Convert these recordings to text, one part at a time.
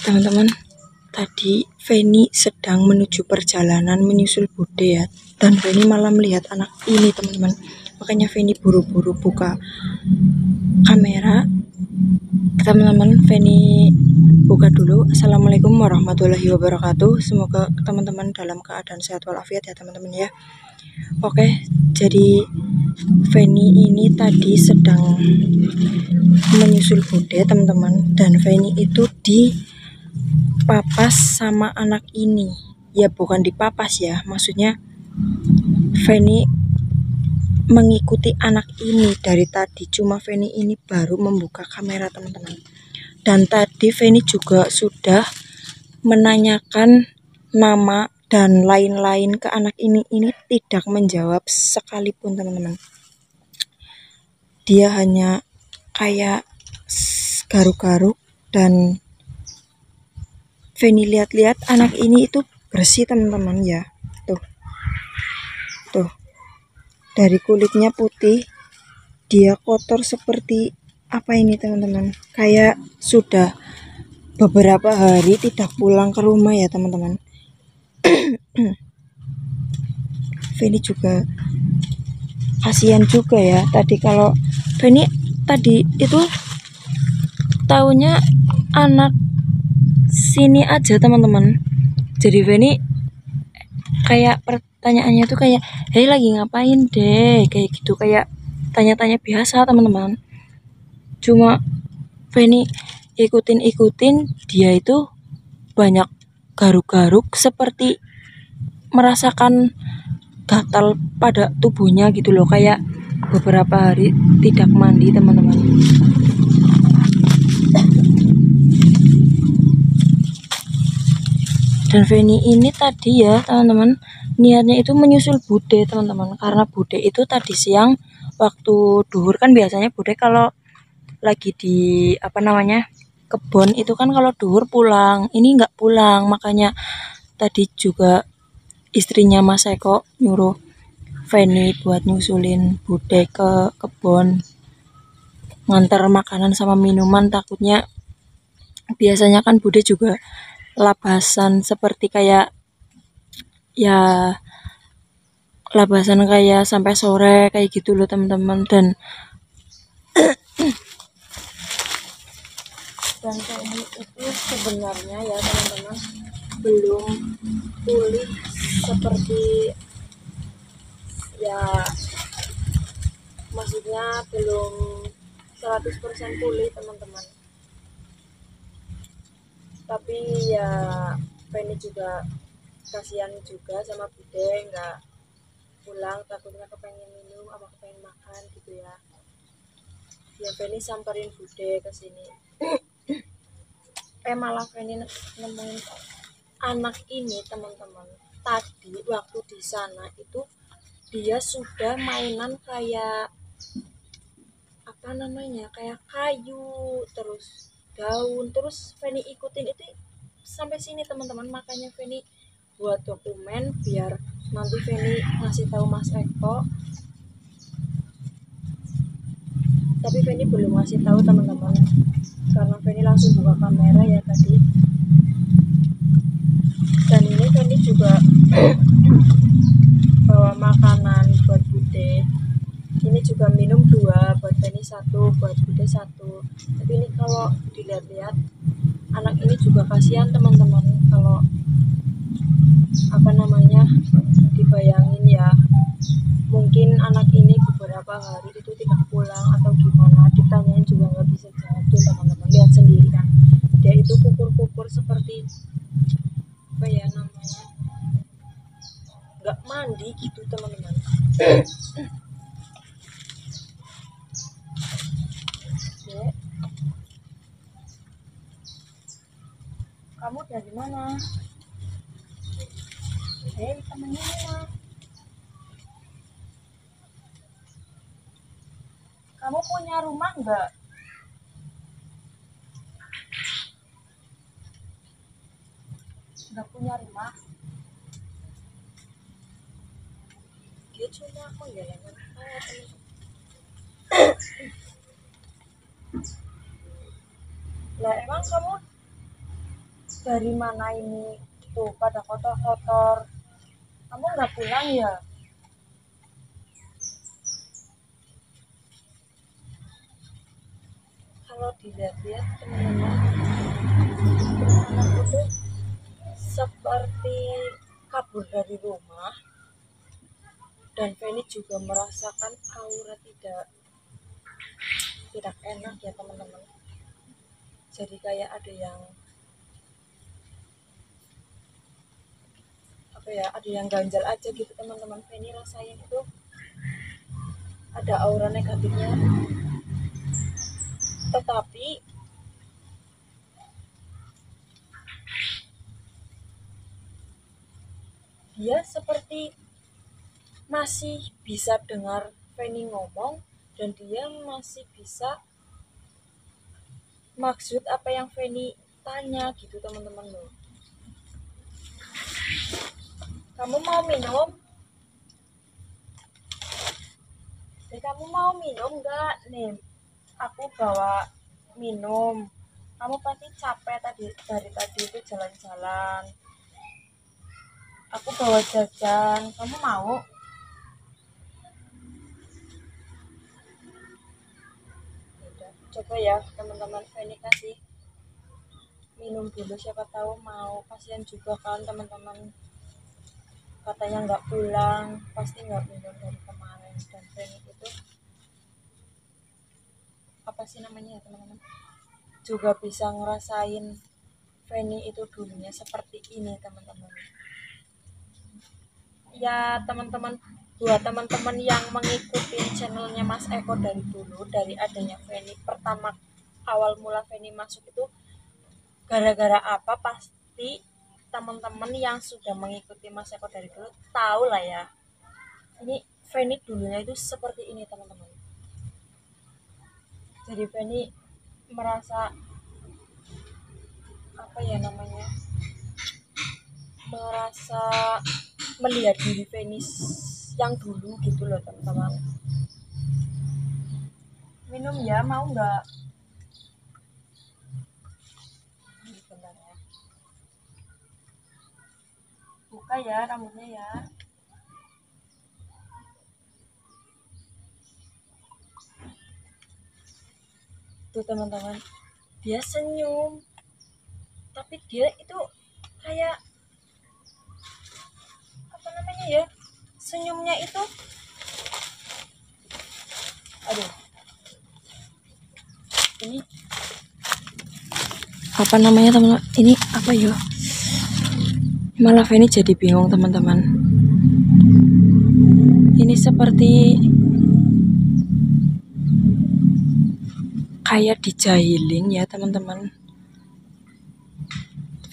Teman-teman, tadi Feni sedang menuju perjalanan menyusul Bude ya. Dan Feni malah melihat anak ini teman-teman. Makanya Feni buru-buru buka kamera. Teman-teman, Feni buka dulu. Assalamualaikum warahmatullahi wabarakatuh. Semoga teman-teman dalam keadaan sehat walafiat ya teman-teman ya. Oke, jadi Feni ini tadi sedang menyusul Bude teman-teman. Dan Feni itu dipapas sama anak ini. Ya bukan dipapas ya, maksudnya Feni mengikuti anak ini dari tadi. Cuma Feni ini baru membuka kamera teman-teman. Dan tadi Feni juga sudah menanyakan nama dan lain-lain ke anak ini tidak menjawab sekalipun teman-teman. Dia hanya kayak garuk-garuk. Dan Feni lihat-lihat anak ini itu bersih teman-teman ya. Tuh, dari kulitnya putih, dia kotor seperti apa ini teman-teman, kayak sudah beberapa hari tidak pulang ke rumah ya teman-teman. Feni juga kasihan juga ya. Tadi kalau Feni tadi itu taunya anak sini aja teman-teman. Jadi Feni kayak pertanyaannya tuh kayak, "Hei lagi ngapain deh?" Kayak gitu, kayak tanya-tanya biasa teman-teman. Cuma Feni ikutin dia itu banyak garuk-garuk seperti merasakan gatal pada tubuhnya gitu loh, kayak beberapa hari tidak mandi teman-teman. Dan Feni ini tadi ya teman-teman, niatnya itu menyusul Bude teman-teman, karena Bude itu tadi siang waktu duhur kan biasanya Bude kalau lagi di kebon itu kan kalau duhur pulang, ini nggak pulang. Makanya tadi juga istrinya Mas Eko nyuruh Feni buat nyusulin Bude ke kebon, ngantar makanan sama minuman. Takutnya biasanya kan Bude juga labasan seperti kayak ya labasan kayak sampai sore kayak gitu loh teman-teman. Dan Feni itu sebenarnya ya teman-teman belum pulih seperti ya, maksudnya belum 100% pulih teman-teman. Tapi ya Feni juga kasihan juga sama Bude nggak pulang, takutnya kepengen minum sama kepengen makan gitu ya. Ya Feni samperin Bude ke sini. Malah Feni nemuin anak ini teman-teman. Tadi waktu di sana itu dia sudah mainan kayak kayak kayu, terus daun, terus Feni ikutin itu sampai sini teman-teman. Makanya Feni buat dokumen biar nanti Feni ngasih tahu Mas Eko. Tapi Feni belum ngasih tahu teman-teman, karena Feni langsung buka kamera ya tadi. Dan ini Feni juga bawa makanan buat Bude. Ini juga minum 2, buat Feni 1, buat Bude 1. Tapi ini kalau dilihat-lihat anak ini juga kasihan teman-teman. Kalau dibayangin ya, mungkin anak ini beberapa hari itu tidak pulang atau gimana, ditanyain juga nggak bisa jawab tuh teman-teman. Lihat sendiri kan, dia itu kukur-kukur seperti nggak mandi gitu teman-teman. Kamu dari mana? Temennya mana? Kamu punya rumah nggak? Nggak punya rumah. Dia cuma menggelengkan kepala teman. Lah emang kamu Dari mana ini? Tuh pada kotor-kotor. Kamu nggak pulang ya? Kalau dilihat-lihat teman-teman, anakku tuh seperti kabur dari rumah, dan Feni juga merasakan aura tidak enak ya teman-teman. Jadi kayak ada yang ada yang ganjal aja gitu teman-teman. Feni rasain itu ada aura negatifnya, tetapi dia seperti masih bisa dengar Feni ngomong, dan dia masih bisa maksud apa yang Feni tanya gitu teman-teman loh. Kamu mau minum? Kamu mau minum nggak? Nih, aku bawa minum. Kamu pasti capek dari tadi itu jalan-jalan. Aku bawa jajan. Kamu mau? Udah, coba ya teman-teman, Feni kasih minum dulu, siapa tahu mau. Kasihan juga kan teman-teman, katanya nggak pulang, pasti nggak minum dari kemarin. Dan Feni itu apa sih namanya ya teman-teman, juga bisa ngerasain Feni itu dulunya seperti ini teman-teman. Ya teman-teman, buat teman-teman yang mengikuti channelnya Mas Eko dari dulu, dari adanya Feni, pertama awal mula Feni masuk itu gara-gara apa, pasti teman-teman yang sudah mengikuti Mas Eko dari dulu tahu lah ya. Ini Feni dulunya itu seperti ini teman-teman. Jadi Feni merasa apa ya namanya, merasa melihat diri Feni yang dulu gitu loh teman-teman. Minum ya, mau nggak? Bentar ya, buka ya rambutnya ya. Tuh teman-teman, dia senyum, tapi dia itu kayak apa namanya ya, senyumnya itu aduh, ini apa namanya teman-teman, ini apa ya, malah Feni jadi bingung teman-teman. Ini seperti kayak dijahilin ya teman-teman.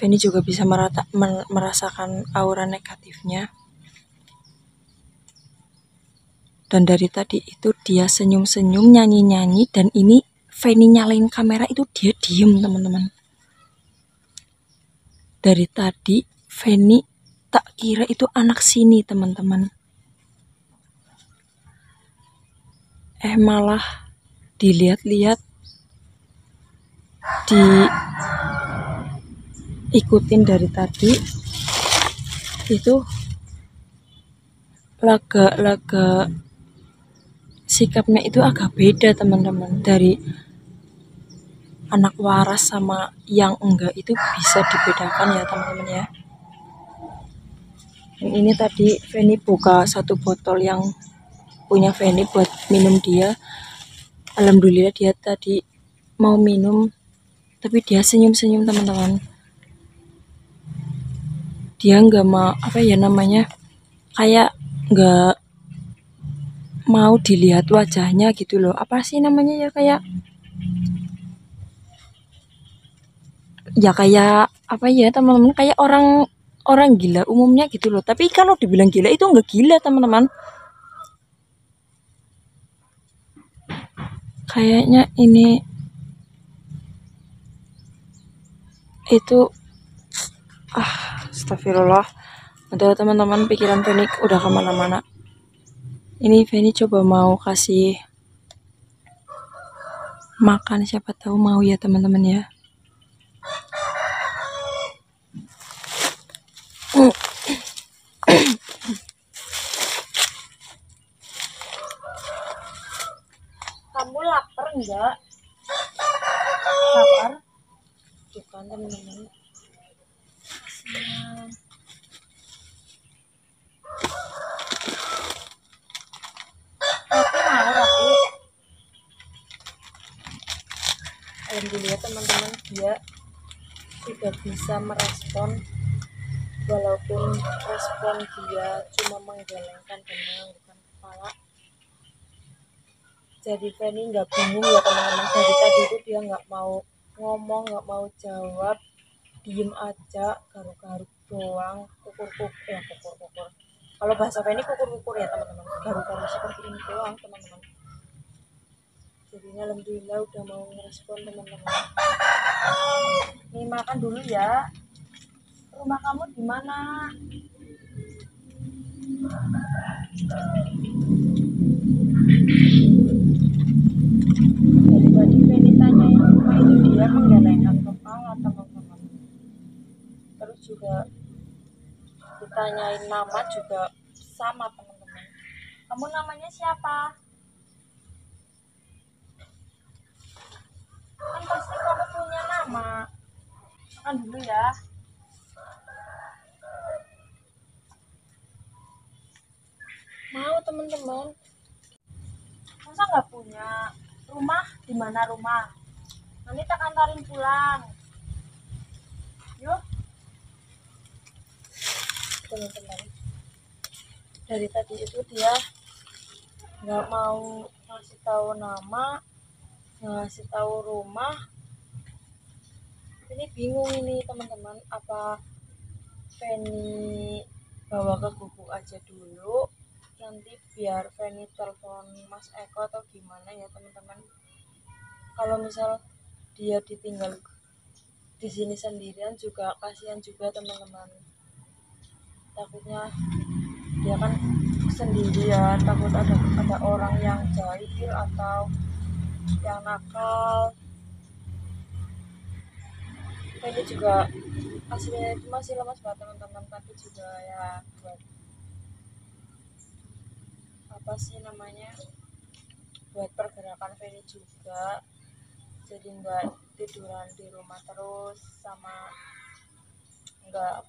Feni juga bisa merasakan aura negatifnya. Dan dari tadi itu dia senyum-senyum, nyanyi-nyanyi, dan ini Feni nyalain kamera itu dia diem teman-teman. Dari tadi Feni tak kira itu anak sini teman-teman. Malah dilihat-lihat, diikutin dari tadi itu laga sikapnya itu agak beda teman-teman. Dari anak waras sama yang enggak itu bisa dibedakan ya teman-teman ya. Ini tadi Feni buka satu botol yang punya Feni buat minum dia. Alhamdulillah dia tadi mau minum, tapi dia senyum-senyum teman-teman. Dia nggak mau apa ya namanya, kayak nggak mau dilihat wajahnya gitu loh. Apa sih namanya ya, kayak apa ya teman-teman, kayak orang gila umumnya gitu loh. Tapi kalau dibilang gila itu nggak gila teman-teman. Kayaknya ini itu astagfirullah. Udah teman-teman, pikiran Feni udah kemana-mana. Ini Feni coba mau kasih makan, siapa tahu mau ya teman-teman ya. kan teman-teman. Tapi mau tapi alhamdulillah teman-teman, dia tidak bisa merespon, walaupun respon dia cuma menggelengkan dan menganggukkan kepala. Jadi Feni nggak bingung ya teman-teman, dari tadi itu dia nggak mau ngomong, nggak mau jawab, diem aja, garuk-garuk doang, kukur-kukur. Kalau bahasa Feni kukur-kukur ya teman-teman, garuk-garuk seperti ini doang teman-teman. Jadinya alhamdulillah udah mau ngerespon teman-teman. Nih makan dulu ya. Rumah kamu di mana? Dari tadi Feni tanyain rumah itu, dia menggelengkan kepala teman-teman. Terus juga ditanyain nama juga sama teman-teman. Kamu namanya siapa? Kan pasti kamu punya nama. Makan dulu ya. Mau teman-teman. Masa nggak punya? Rumah di mana rumah? Nanti tak antarin pulang. Yuk. Teman-teman. Dari tadi itu dia nggak mau ngasih tahu nama, ngasih tahu rumah. Ini bingung ini teman-teman, apa Feni bawa ke gubuk aja dulu, nanti biar Feni telepon Mas Eko atau gimana ya teman-teman. Kalau misal dia ditinggal di sini sendirian juga kasihan juga teman-teman, takutnya dia kan sendiri ya, takut ada orang yang jahil atau yang nakal. Ini juga aslinya itu masih lemas banget teman-teman, tapi juga ya buat apa sih namanya, buat pergerakan Feni juga, jadi nggak tiduran di rumah terus, sama nggak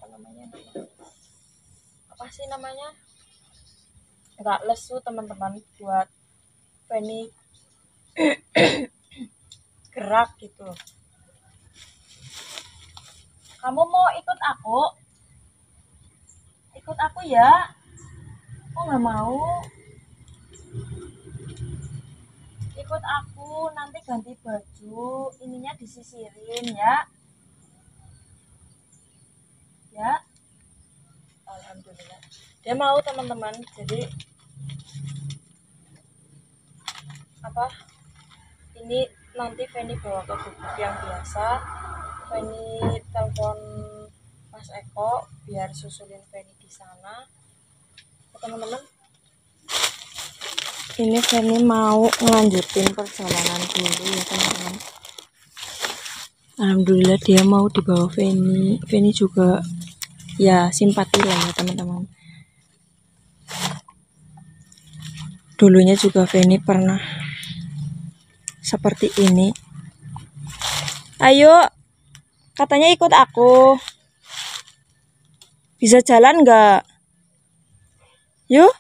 apa sih namanya, nggak lesu teman-teman, buat Feni gerak gitu. Kamu mau ikut aku? Ikut aku ya? Aku nggak mau. Ikut aku, nanti ganti baju, ininya disisirin ya. Ya. Alhamdulillah. Dia mau teman-teman. Jadi apa? Ini nanti Feni bawa ke gubuk yang biasa. Feni telepon Mas Eko biar susulin Feni di sana. Teman-teman, ini Feni mau ngelanjutin perjalanan dulu ya teman-teman. Alhamdulillah dia mau dibawa Feni. Feni juga ya simpati lah ya teman-teman. Dulunya juga Feni pernah seperti ini. Ayo, katanya ikut aku. Bisa jalan nggak? Yuk.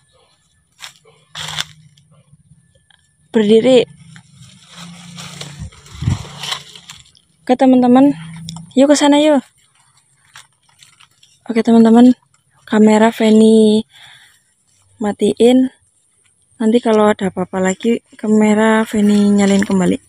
Berdiri. Oke teman-teman, yuk ke sana yuk. Oke teman-teman, kamera Feni matiin. Nanti kalau ada apa-apa lagi, kamera Feni nyalain kembali.